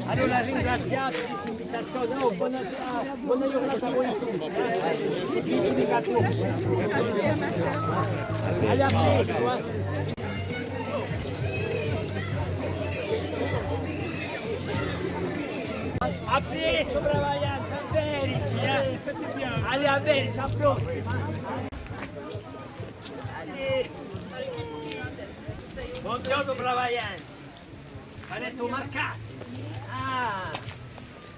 Allora ringraziate di questa invitazione, oh, buona giornata a voi tutti. Alla presto, A presto, brava Ianca, a Verici, alle a Verici, a prossima. Buongiorno, brava Ianca. Ha detto marcato. Ah,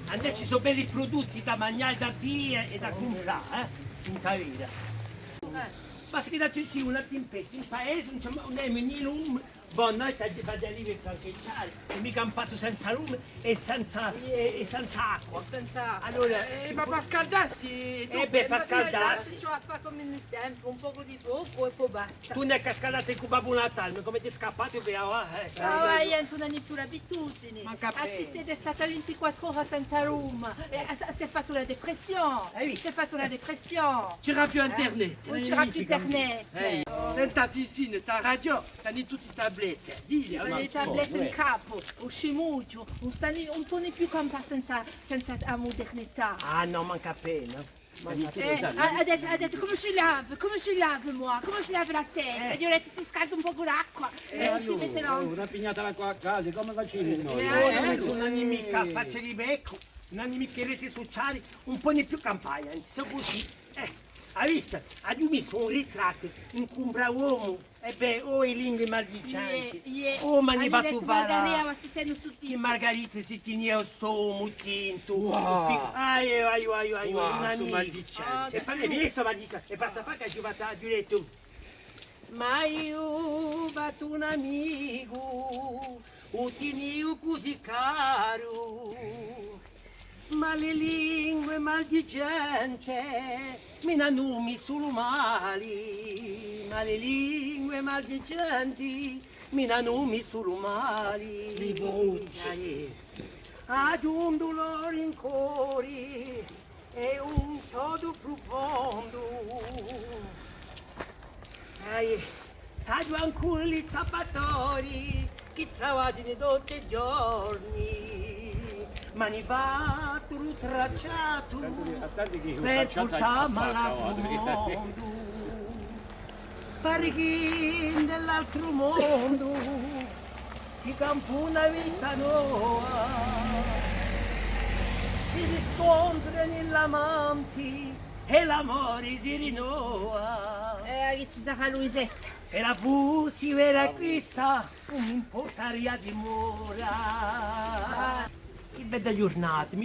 a te ci sono belli prodotti da mangiare, da bere e da comprare, in Tavera. Ma se date sì, una tempesta in paese, non è né lume, buon noi ti fate arrivare qualche ciale, e mica un fatto senza lume e senza acqua. Senza acqua. Allora, Ma per scaldarsi, per scaldarsi. ci ho fatto nel tempo, un poco di fuoco e poi basta. Tu ne hai scaldato il Babbo Natale, ma come ti è scappato via? Tu non hai più l'abitudine. Ma capito. Anziché è stata 24 ore senza lume, si è fatto la depressione. Hai visto? Si è fatto la depressione. C'era più internet. Non c'era più internet. Senta Fifine, ta radio, tani tutti i tablette. Dì, Le tablette in capo, un scimuccio, un po' di più campa senza la modernità. Ah no, manca appena. Ha detto come si lava moi, come si lava la testa? Gli ho detto ti scaldo un po' con l'acqua e ti mette Una pignata l'acqua a casa, come facevi noi? Una nemica, faccia di becco, una nemica reti sociali, un po' di più campagna, se così. Hai visto? Ha messo un ritratto in cui un bravo uomo, e beh, oh i lingue maldicenti, oh ma ne va tu Margarita si tengono tutti. che Margherita si teneva sto mutinto, ai, un amico. E poi è visto, ma dica, e passa fa che ha giocato a diretto. Ma io batto un amico, o tenevo così caro, ma le lingue maldicenti mi danno solo mali, ma le lingue maldicenti mi danno solo mali. Mi bruci. Ad un dolore in cuore e un chiodo profondo. Taglio ancora gli zappatori che travagliano tutti i giorni, ma ne fatto un tracciato per portarmi all'altro mondo. Perché nell'altro mondo si campa una vita nuova, si riscontra nell'amanti e l'amore si rinnova. Che ci sarà Luisetta. Se la fossi vera questa, non mi importaria dimora. Che bella giornata.